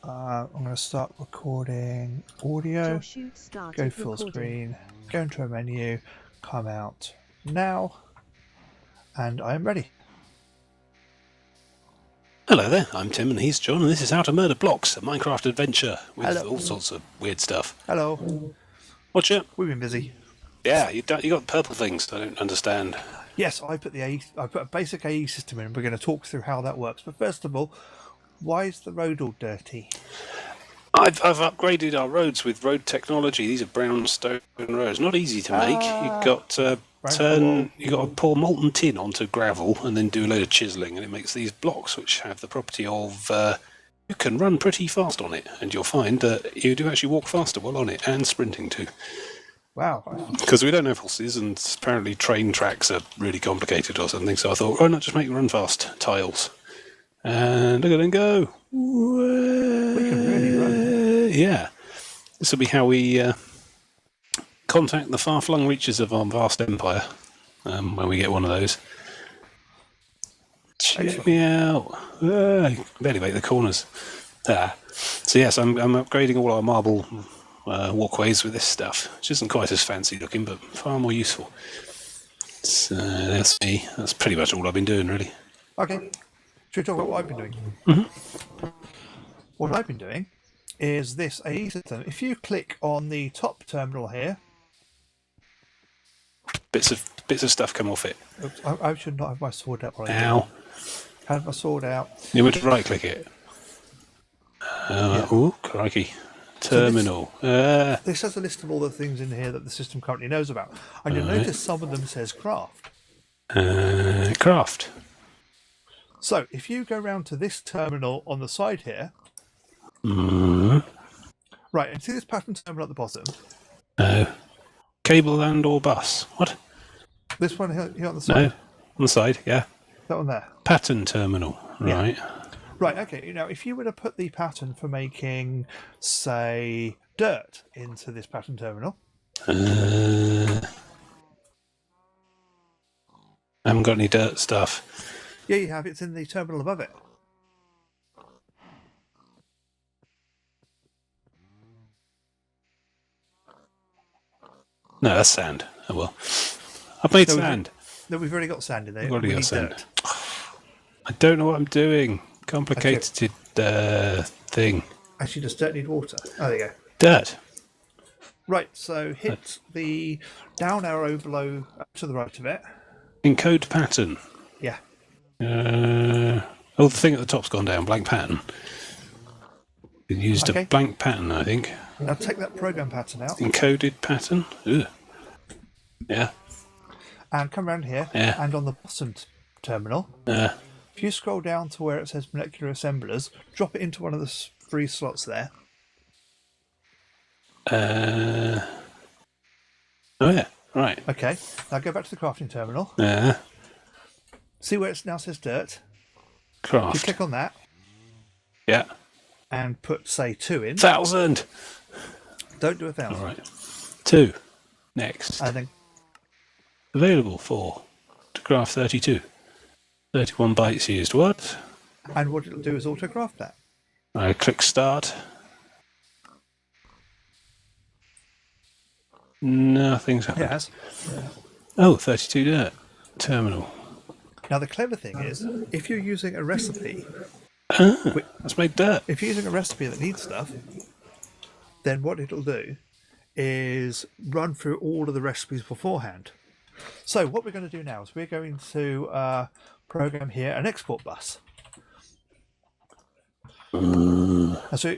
I'm going to start recording audio, go full screen, go into a menu, come out now, and I am ready. Hello there, I'm Tim and he's John, and this is How to Murder Blocks, a Minecraft adventure with Hello. all sorts of weird stuff. Hello. Watch it. We've been busy. Yeah, you got purple things. I don't understand. Yes, I put a basic AE system in, and we're going to talk through how that works. But first of all, why is the road all dirty? I've upgraded our roads with road technology. These are brownstone roads, not easy to make. You've got to pour molten tin onto gravel and then do a load of chiselling, and it makes these blocks which have the property of you can run pretty fast on it, and you'll find that you do actually walk faster while on it, and sprinting too. Wow. Because we don't have horses, and apparently train tracks are really complicated or something, so I thought, why not just make run fast tiles? And look at them go. We can really run. Yeah. This will be how we contact the far-flung reaches of our vast empire when we get one of those. Check me out. I can barely make the corners. So yes, I'm upgrading all our marble walkways with this stuff, which isn't quite as fancy looking, but far more useful. So that's me. That's pretty much all I've been doing, really. Okay. Should we talk about what I've been doing? Mm-hmm. What I've been doing is this AE system. If you click on the top terminal here, Bits of stuff come off it. oops, I should not have my sword out. Ow. Have my sword out. You want to right click it. Yeah. Oh, crikey. Terminal. This has a list of all the things in here that the system currently knows about. And you'll notice some of them says craft. Craft. So if you go round to this terminal on the side here, right, and see this pattern terminal at the bottom? Cable and or bus. What? This one here on the side? No. On the side, yeah. That one there? Pattern terminal. Right. Yeah. Right, okay. Now, if you were to put the pattern for making, say, dirt into this pattern terminal. I haven't got any dirt stuff. Yeah, you have. It's in the terminal above it. No, that's sand. Oh well. I've made sand. No, we've already got sand in there. I've already got sand. Dirt. I don't know what I'm doing. Complicated thing. Actually, does dirt need water? Oh, there you go. Dirt. Right, so hit the down arrow below to the right of it. Encode pattern. Yeah. The thing at the top's gone down. Blank pattern. It used a blank pattern, I think. Now take that program pattern out. Encoded pattern. Ugh. Yeah. And come around here. Yeah. And on the bottom terminal, if you scroll down to where it says molecular assemblers, drop it into one of the three slots there. Oh yeah. Right. Okay. Now go back to the crafting terminal. See where it now says dirt. Craft. If you click on that. Yeah. And put, say, 2 in. 1,000. Don't do 1,000. All right. 2. Next. And then available for to craft 32. 31 bytes used. What? And what it'll do is auto-craft that. I click start. Nothing's happened. Yes. Oh, 32 dirt. Terminal. Now the clever thing is, if you're using a recipe, that's made dirt. If you're using a recipe that needs stuff, then what it'll do is run through all of the recipes beforehand. So what we're going to do now is we're going to program here an export bus. And so,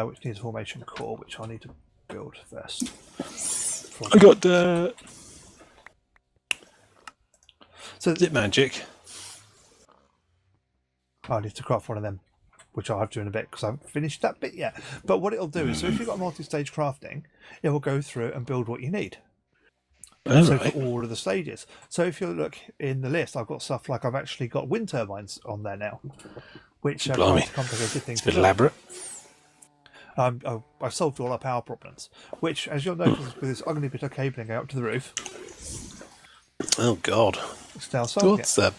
which needs a formation core, which I need to build first. I got dirt. So zip magic. I need to craft one of them, which I'll have to do in a bit because I haven't finished that bit yet. But what it'll do is, so if you've got multi-stage crafting, it will go through and build what you need. For all of the stages. So if you look in the list, I've got stuff like I've actually got wind turbines on there now, which are quite complicated things. It's a bit elaborate. I've solved all our power problems, which, as you'll notice, with this ugly bit of cabling going up to the roof. Oh God! It's now solved. What's that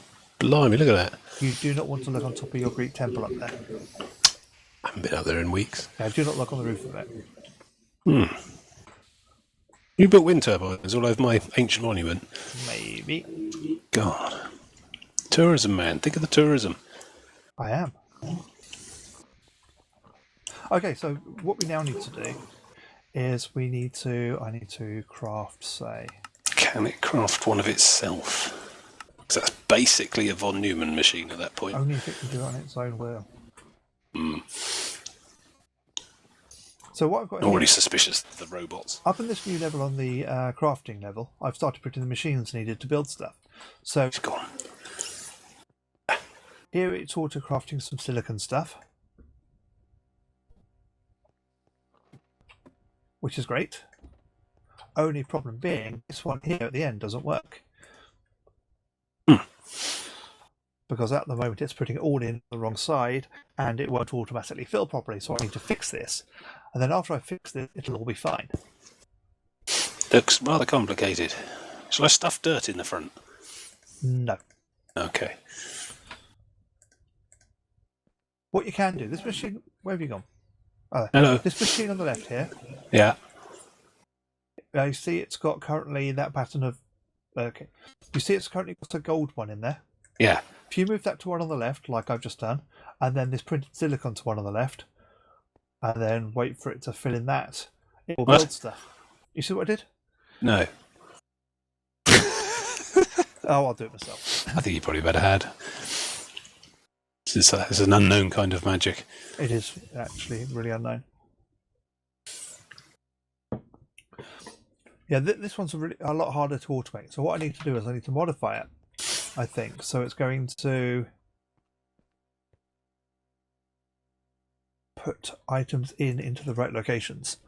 Blimey, look at that. You do not want to look on top of your Greek temple up there. I haven't been up there in weeks. Yeah, do not look on the roof of it. You built wind turbines all over my ancient monument. Maybe. God. Tourism, man. Think of the tourism. I am. Okay, so what we now need to do is I need to craft, say... Can it craft one of itself? Because that's basically a von Neumann machine at that point. Only if it can do it on its own will. So what I've got Already here, suspicious of the robots. up in this new level on the crafting level, I've started putting the machines needed to build stuff. So It's gone. here it's auto crafting some silicon stuff, which is great. Only problem being, this one here at the end doesn't work. Because at the moment it's putting it all in the wrong side and it won't automatically fill properly, so I need to fix this. And then after I fix it, it'll all be fine. Looks rather complicated. Shall I stuff dirt in the front? No. Okay. What you can do, this machine, where have you gone? Oh, Hello. this machine on the left here, Yeah. you see it's got currently that pattern of... Okay. You see it's currently got a gold one in there. Yeah. If you move that to one on the left, like I've just done, and then this printed silicon to one on the left, and then wait for it to fill in that, it will build stuff. You see what I did? No. Oh, I'll do it myself. I think you probably better had. It's an unknown kind of magic. It is actually really unknown. Yeah, this one's a lot harder to automate. So what I need to do is I need to modify it, I think. So it's going to put items into the right locations.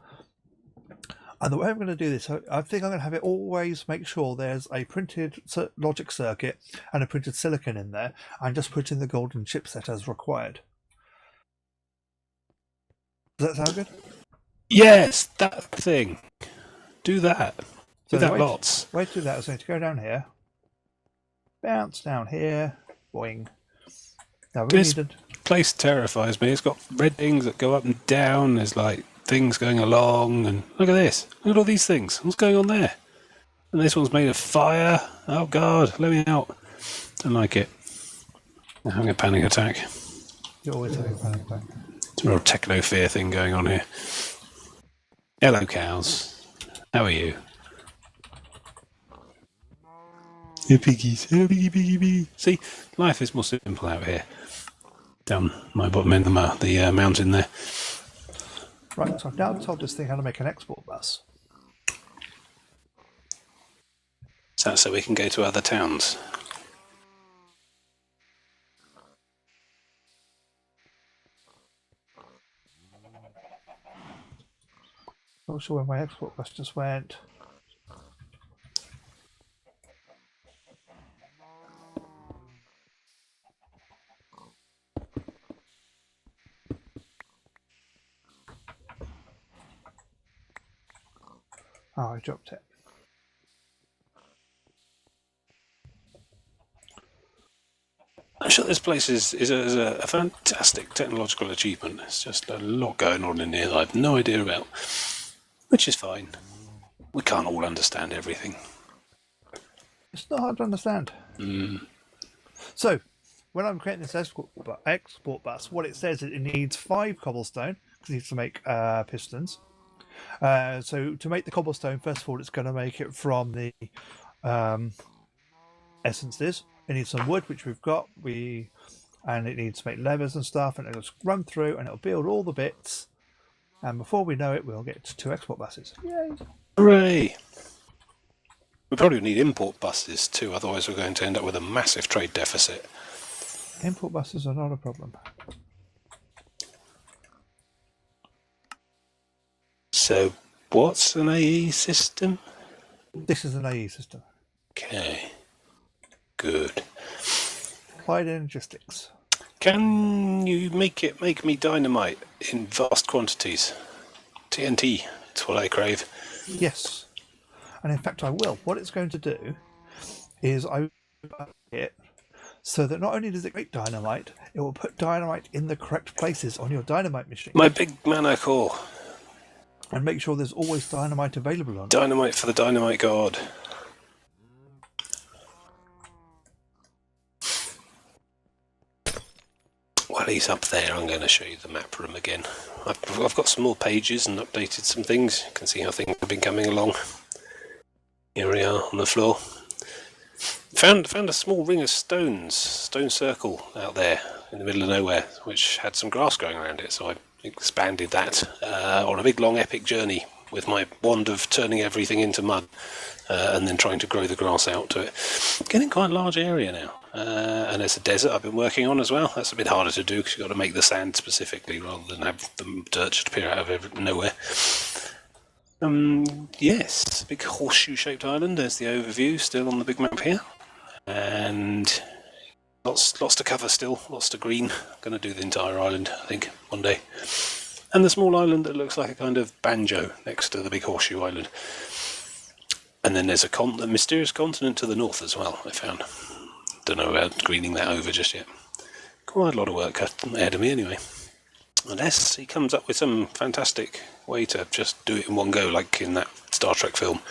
And the way I'm going to do this, I think I'm going to have it always make sure there's a printed logic circuit and a printed silicon in there, and just put in the golden chipset as required. Does that sound good? Yes, that thing. Do that. So Do that the lots. way to do that is going to go down here, bounce down here, boing. Now we This needed... place terrifies me. It's got red things that go up and down. There's like things going along, and look at this. Look at all these things. What's going on there? And this one's made of fire. Oh God, let me out. Don't like it. I'm having a panic attack. You're always having a panic attack. It's a real techno fear thing going on here. Hello, cows. How are you? Hey, piggies. Hello, piggy, piggy, piggy. See, life is more simple out here. Down my bottom end of the mountain there. Right, so I've now told this thing how to make an export bus. Is that so we can go to other towns? Not sure where my export bus just went. Oh, I dropped it. I'm sure this place is a fantastic technological achievement. There's just a lot going on in here that I have no idea about, which is fine. We can't all understand everything. It's not hard to understand. So, when I'm creating this export bus, what it says is it needs 5 cobblestone, because it needs to make pistons. So to make the cobblestone, first of all, it's going to make it from the essences. It needs some wood, which we've got. And it needs to make levers and stuff, and it'll just run through, and it'll build all the bits. And before we know it, we'll get 2 export buses. Yay! Hooray! We probably need import buses too, otherwise we're going to end up with a massive trade deficit. Import buses are not a problem. So, what's an AE system? This is an AE system. Okay. Good. Applied Energistics. Can you make me dynamite in vast quantities? TNT, it's what I crave. Yes. And in fact, I will. What it's going to do is I it so that not only does it make dynamite, it will put dynamite in the correct places on your dynamite machine. My big mana core. And make sure there's always dynamite available on it. Dynamite for the dynamite god. While he's up there, I'm going to show you the map room again. I've got some more pages and updated some things. You can see how things have been coming along. Here we are on the floor. Found a small ring of stones, stone circle out there in the middle of nowhere, which had some grass growing around it. So I expanded that on a big long epic journey with my wand of turning everything into mud and then trying to grow the grass out to it. Getting quite a large area now. And there's a desert I've been working on as well. That's a bit harder to do because you've got to make the sand specifically rather than have the dirt just appear out of nowhere. Yes, big horseshoe-shaped island. There's the overview still on the big map here. And lots to cover still, lots to green. Going to do the entire island, I think, one day. And the small island that looks like a kind of banjo next to the big horseshoe island. And then there's a mysterious continent to the north as well, I found. Don't know about greening that over just yet. Quite a lot of work ahead of me anyway. Unless he comes up with some fantastic way to just do it in one go, like in that Star Trek film.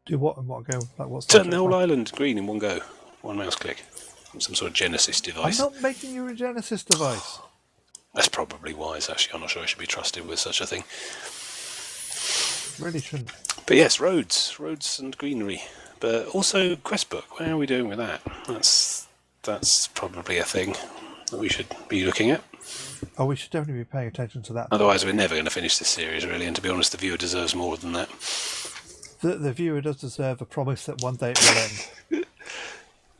Do what in one go? Like what's Turn the whole island green in one go. One mouse click. Some sort of Genesis device. I'm not making you a Genesis device. That's probably wise, actually. I'm not sure I should be trusted with such a thing. Really shouldn't. But yes, roads and greenery. But also quest book. Where are we doing with that? That's probably a thing that we should be looking at. Oh, we should definitely be paying attention to that. Otherwise, we're never going to finish this series, really. And to be honest, the viewer deserves more than that. The viewer does deserve a promise that one day it will end.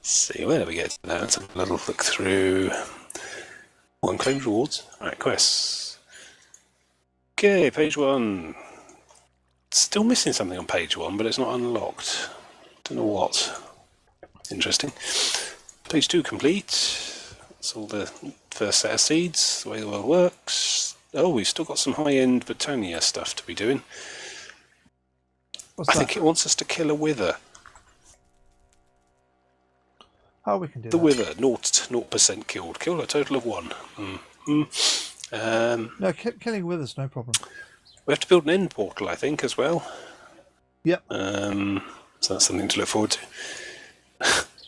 See, where do we get to that? Let's have a little look through. Unclaimed rewards. Alright, quests. Okay, page 1. Still missing something on page 1, but it's not unlocked. Don't know what. Interesting. Page 2 complete. That's all the first set of seeds, the way the world works. Oh, we've still got some high-end Botonia stuff to be doing. I think it wants us to kill a wither. Oh, we can do the that. Wither, 0% killed. Killed a total of 1. No, killing withers, no problem. We have to build an end portal, I think, as well. Yep. So that's something to look forward to.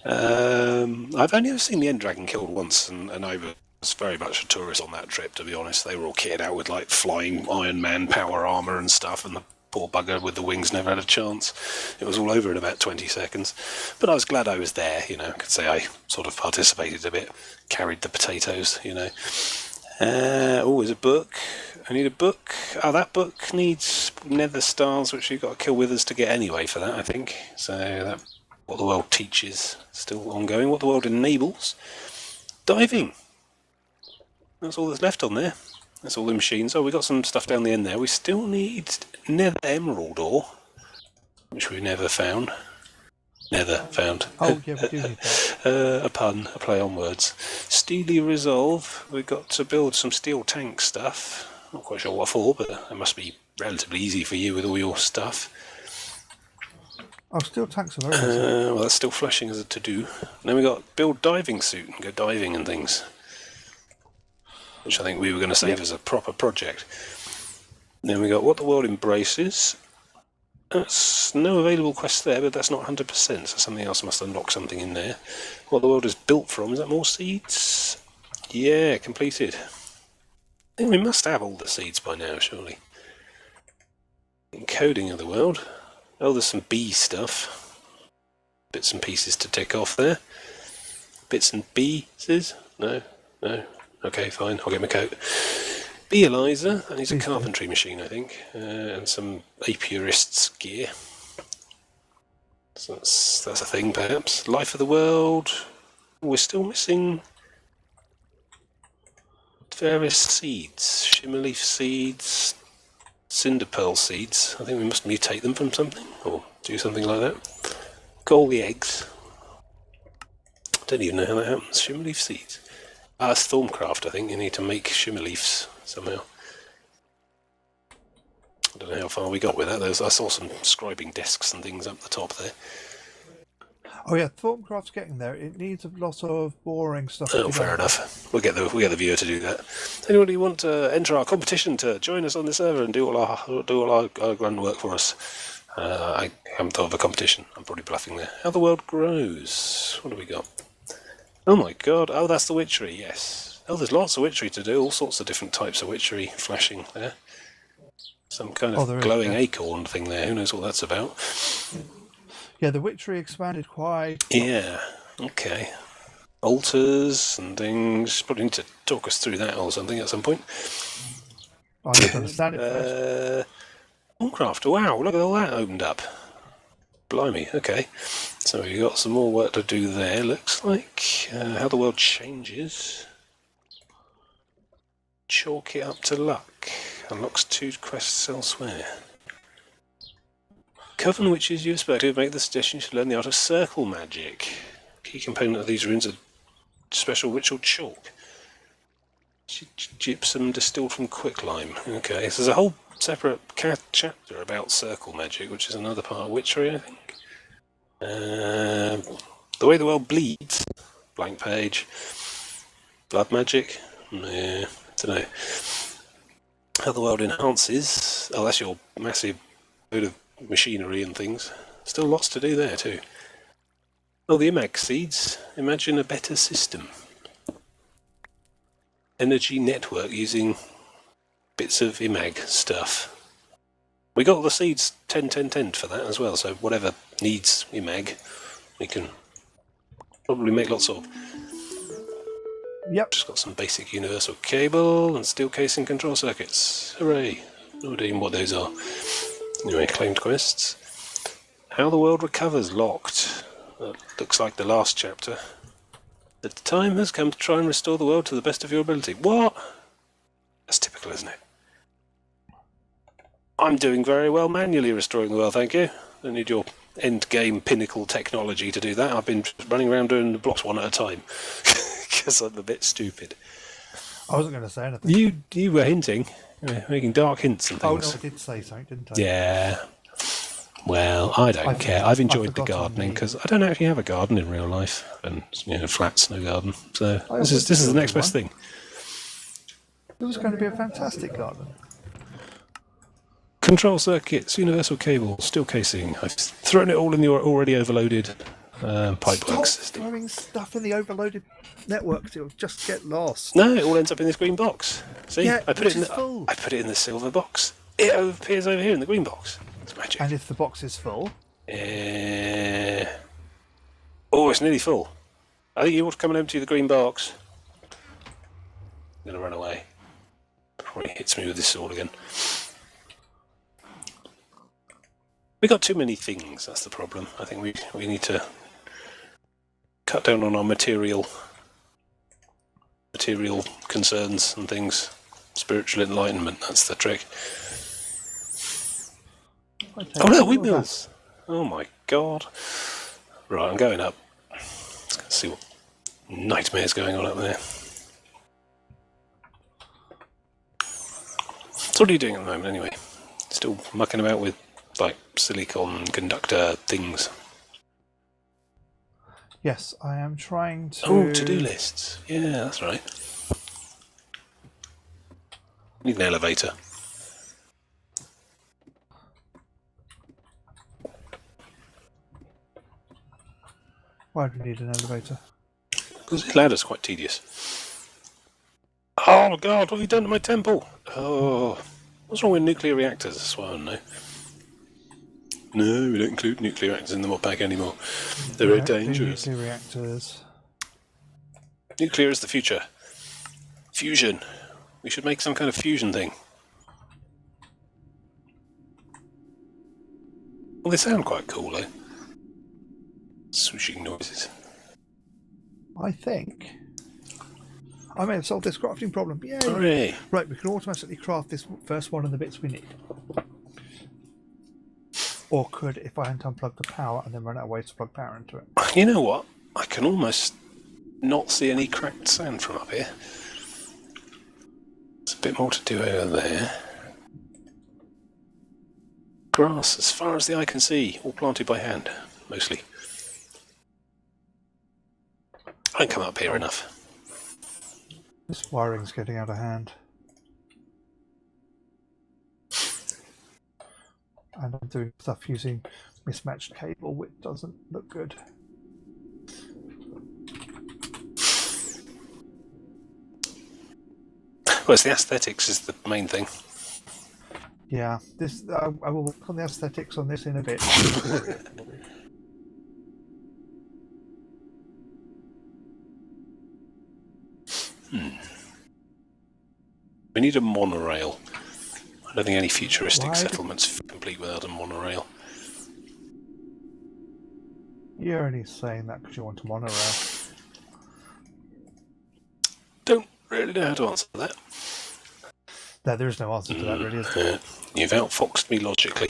I've only ever seen the End Dragon killed once, and I was very much a tourist on that trip, to be honest. They were all kitted out with like flying Iron Man power armour and stuff, and the poor bugger with the wings never had a chance. It was all over in about 20 seconds. But I was glad I was there, you know. I could say I sort of participated a bit, carried the potatoes, you know. Oh, there's a book. I need a book. Oh, that book needs nether stars, which you've got to kill withers to get anyway for that, I think. So that what the world teaches, still ongoing. What the world enables. Diving. That's all that's left on there. That's all the machines. Oh, we got some stuff down the end there. We still need nether emerald ore, which we never found. Never found. Oh, yeah, we do need that. A pun, a play on words. Steely Resolve. We've got to build some steel tank stuff. Not quite sure what for, but it must be relatively easy for you with all your stuff. Oh, steel tanks are very easy. Well, that's still flashing as a to-do. Then we got build diving suit and go diving and things, which I think we were going to save as a proper project. Then we got what the world embraces. That's no available quest there, but that's not 100%, so something else must unlock something in there. What the world is built from, is that more seeds? Yeah, completed. I think we must have all the seeds by now, surely. Encoding of the world. Oh, there's some bee stuff. Bits and pieces to tick off there. Bits and pieces? No. Okay, fine, I'll get my coat. Bee Eliza, that needs a carpentry machine, I think, and some apiarist's gear. So that's a thing, perhaps. Life of the world. We're still missing various seeds. Shimmerleaf seeds, cinder pearl seeds. I think we must mutate them from something, or do something like that. Got all the eggs. Don't even know how that happens. Shimmerleaf seeds. It's Thorncraft, I think. You need to make shimmerleafs somehow. I don't know how far we got with that. I saw some scribing desks and things up the top there. Oh yeah, Thorncraft's getting there. It needs a lot of boring stuff. to Oh, be fair done. enough. We'll get the viewer to do that. Anybody want to enter our competition to join us on the server and do all our grunt work for us? I haven't thought of a competition. I'm probably bluffing there. How the world grows. What do we got? Oh my god. Oh, that's the witchery. Yes. Oh, there's lots of witchery to do. All sorts of different types of witchery flashing there. Some kind of glowing acorn thing there. Who knows what that's about? Yeah, the witchery expanded quite. Yeah. Okay. Altars and things. Probably need to talk us through that or something at some point. I don't understand it first. Minecraft. Wow, look at all that opened up. Blimey. Okay. So we've got some more work to do there, looks like. How the world changes. Chalk it up to luck. Unlocks 2 quests elsewhere. Coven witches you expect to make the suggestion you should learn the art of circle magic. Key component of these runes are special ritual chalk. Gypsum distilled from quicklime. Okay, so there's a whole separate chapter about circle magic, which is another part of witchery, I think. The way the world bleeds. Blank page. Blood magic. Yeah, don't know. How the world enhances. Oh, that's your massive load of machinery and things. Still lots to do there too. Oh, the IMAG seeds. Imagine a better system. Energy network using bits of IMAG stuff. We got the seeds 10-10-10 for that as well, so whatever needs IMAG, we can probably make lots of. Yep. Just got some basic universal cable and steel casing control circuits. Hooray! No idea what those are. Anyway, claimed quests. How the world recovers locked. Looks like the last chapter. The time has come to try and restore the world to the best of your ability. What? That's typical, isn't it? I'm doing very well manually restoring the world, thank you. Don't need your end-game pinnacle technology to do that. I've been running around doing the blocks one at a time. Because I'm a bit stupid. I wasn't going to say anything. You were hinting. Making dark hints and things. Oh, no, I did say something, didn't I? Yeah. Well, I don't care. I've enjoyed the gardening because I don't actually have a garden in real life, and flats, no garden. So this is the next best thing. It was going to be a fantastic garden. Control circuits, universal cable, steel casing. I've thrown it all in your already overloaded pipework system. Stop throwing stuff in the overloaded network; it'll just get lost. No, it all ends up in this green box. See, yeah, I put it in the silver box. It appears over here in the green box. It's magic. And if the box is full? Oh, it's nearly full. I think you ought to come and empty the green box. I'm going to run away before he hits me with this sword again. We got too many things, that's the problem. I think we need to cut down on our material concerns and things. Spiritual enlightenment, that's the trick. Oh no, windmills! Oh my god. Right, I'm going up. Let's see what nightmare's going on up there. So what are you doing at the moment anyway? Still mucking about with like silicon conductor things? Yes, I am trying to... Oh, to-do lists. Yeah, that's right. Need an elevator. Why do we need an elevator? Because this ladder's quite tedious. Oh god, what have you done to my temple? Oh, what's wrong with nuclear reactors? That's what I don't know. No, we don't include nuclear reactors in the mod pack anymore. They're very dangerous. Nuclear reactors. Nuclear is the future. Fusion. We should make some kind of fusion thing. Well, they sound quite cool, though. Swooshing noises. I think I may have solved this crafting problem. Yay! Hooray! Right, we can automatically craft this first one and the bits we need. Or could, if I hadn't unplugged the power and then run out of ways to plug power into it. You know what? I can almost not see any cracked sand from up here. There's a bit more to do over there. Grass as far as the eye can see, all planted by hand, mostly. I don't come up here enough. This wiring's getting out of hand. And I'm doing stuff using mismatched cable, which doesn't look good. Well, it's the aesthetics is the main thing. Yeah, this I will work on the aesthetics on this in a bit. We need a monorail. I don't think any futuristic settlement's complete without a monorail. You're only saying that because you want a monorail. Don't really know how to answer that. No, there is no answer to that, really, is there? You've outfoxed me logically.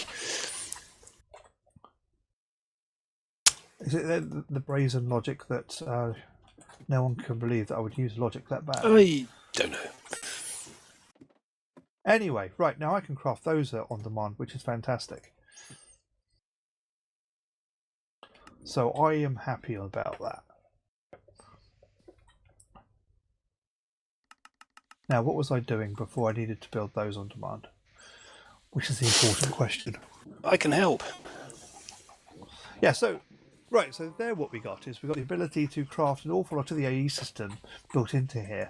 Is it the brazen logic that no one can believe that I would use logic that bad? I don't know. Anyway, right, now I can craft those on demand, which is fantastic. So I am happy about that. Now, what was I doing before I needed to build those on demand? Which is the important question. I can help. Yeah, so, right, so there what we got is we've got the ability to craft an awful lot of the AE system built into here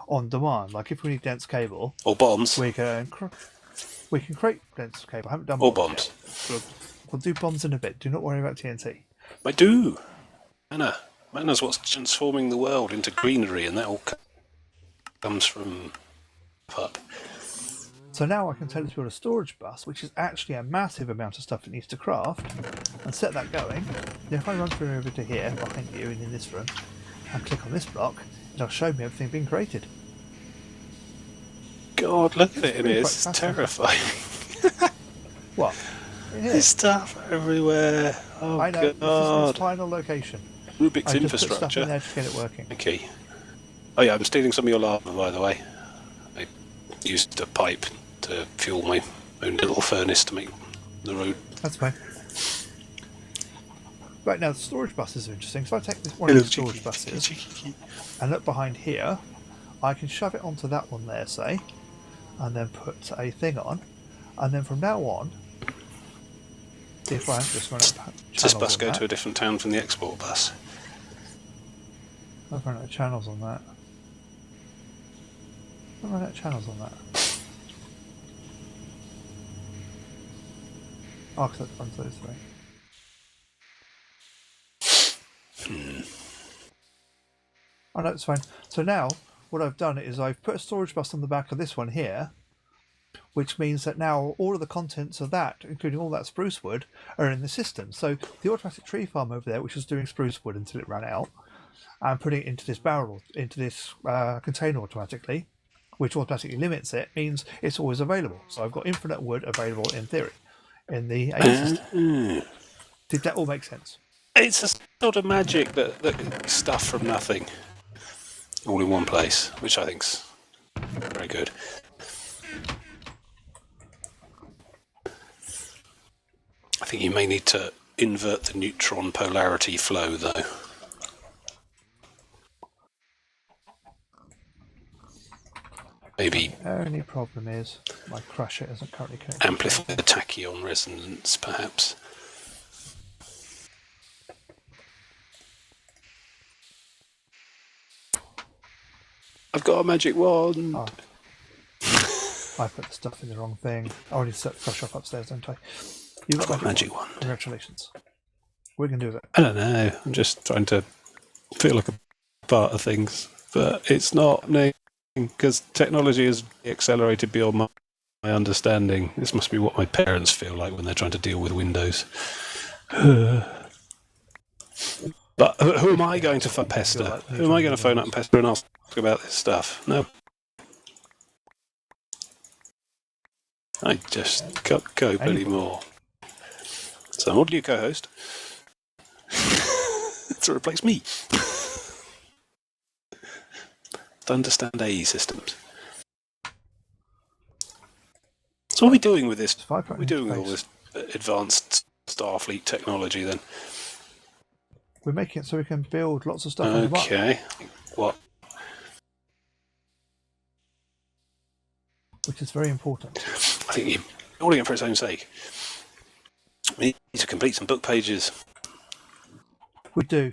on demand. Like if we need dense cable... Or bombs. We can create dense cable. I haven't done Or bombs bombs. yet. We'll do bombs in a bit. Do not worry about TNT. I do. Manna's what's transforming the world into greenery, and that all comes from up. So now I can tell it to build a storage bus, which is actually a massive amount of stuff it needs to craft, and set that going. Then if I run through over to here, behind you, and in this room, and click on this block, it'll show me everything being created. God, look at it, it's terrifying. What? There's stuff everywhere. Oh, I know, God. this is its final location. Rubik's I just infrastructure. put stuff in there to get it working. Okay. Oh yeah, I'm stealing some of your lava, by the way. I used a pipe to fuel my own little furnace to make the road. That's fine. Right, now the storage buses are interesting. So if I take this one of the storage buses and look behind here, I can shove it onto that one there, say, and then put a thing on, and then from now on, if I just run out of Does this bus go to a different town from the export bus? I've run out of channels on that. I've run out of channels on that. Oh, because that runs those three. Oh no, it's fine. So now, what I've done is I've put a storage bus on the back of this one here, which means that now all of the contents of that, including all that spruce wood, are in the system. So the automatic tree farm over there, which was doing spruce wood until it ran out, and putting it into this barrel, into this container automatically, which automatically limits it, means it's always available. So I've got infinite wood available in theory in the AE system. Did that all make sense? It's a sort of magic that stuff from nothing, all in one place, which I think's very good. I think you may need to invert the neutron polarity flow, though. Maybe The only problem is my crusher isn't currently connected. amplify the tachyon resonance, perhaps. I've got a magic wand. Oh. I put the stuff in the wrong thing. I already set the crusher up upstairs, don't I? You've got a magic wand. Congratulations. What are you going to do with it? I don't know. I'm just trying to feel like a part of things, but it's not because technology has accelerated beyond my understanding. This must be what my parents feel like when they're trying to deal with Windows. But who am I going to pester? Who am I going to phone up and pester and ask about this stuff? No. I just can't cope anymore. So what do you co-host? To replace me. To understand AE systems. So what are we doing with this? What are we doing with all this advanced Starfleet technology then? We're making it so we can build lots of stuff on the mark. Okay. What? Which is very important. I think you're building it for its own sake. We need to complete some book pages. We do.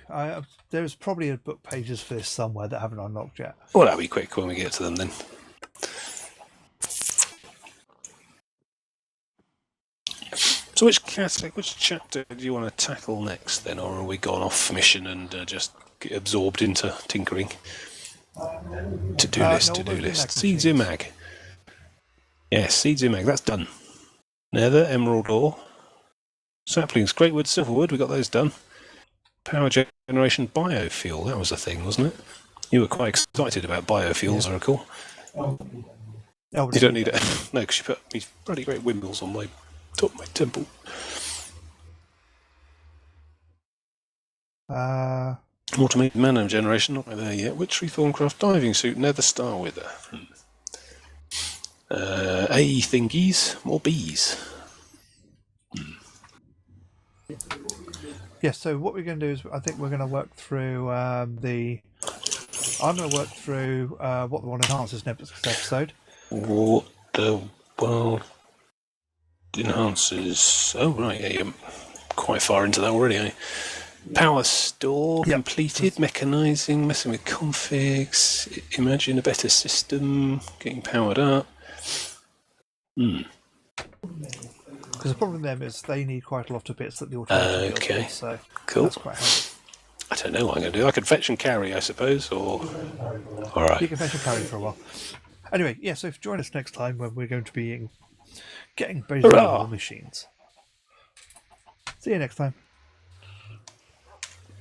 There's probably a book pages for this somewhere that I haven't unlocked yet. Well, that'll be quick when we get to them then. So which chapter do you want to tackle next then, or are we gone off mission and just get absorbed into tinkering? To-do list. Seeds in mag. Yes, seeds in mag, that's done. Nether, emerald ore. Saplings, great wood, silverwood, we got those done. Power generation biofuel, that was a thing, wasn't it? You were quite excited about biofuels, I recall. You don't need it. No, because you put these bloody great windmills on my top of my temple. Automated mana generation, not there yet. Witchery, Thorncraft, diving suit, nether star wither. A thingies, more bees. Yeah, so what we're going to do is I think we're going to work through I'm going to work through what the one enhances next episode. What the world enhances? Oh, right, yeah, you're quite far into that already, eh? Power store completed, mechanising, messing with configs, imagine a better system, getting powered up. Because the problem with them is they need quite a lot of bits that the automaton deals with, so cool. That's quite handy. I don't know what I'm going to do. I could fetch and carry, I suppose, or... All right. You can fetch and carry for a while. Anyway, yeah, so join us next time when we're going to be getting basically all machines. See you next time.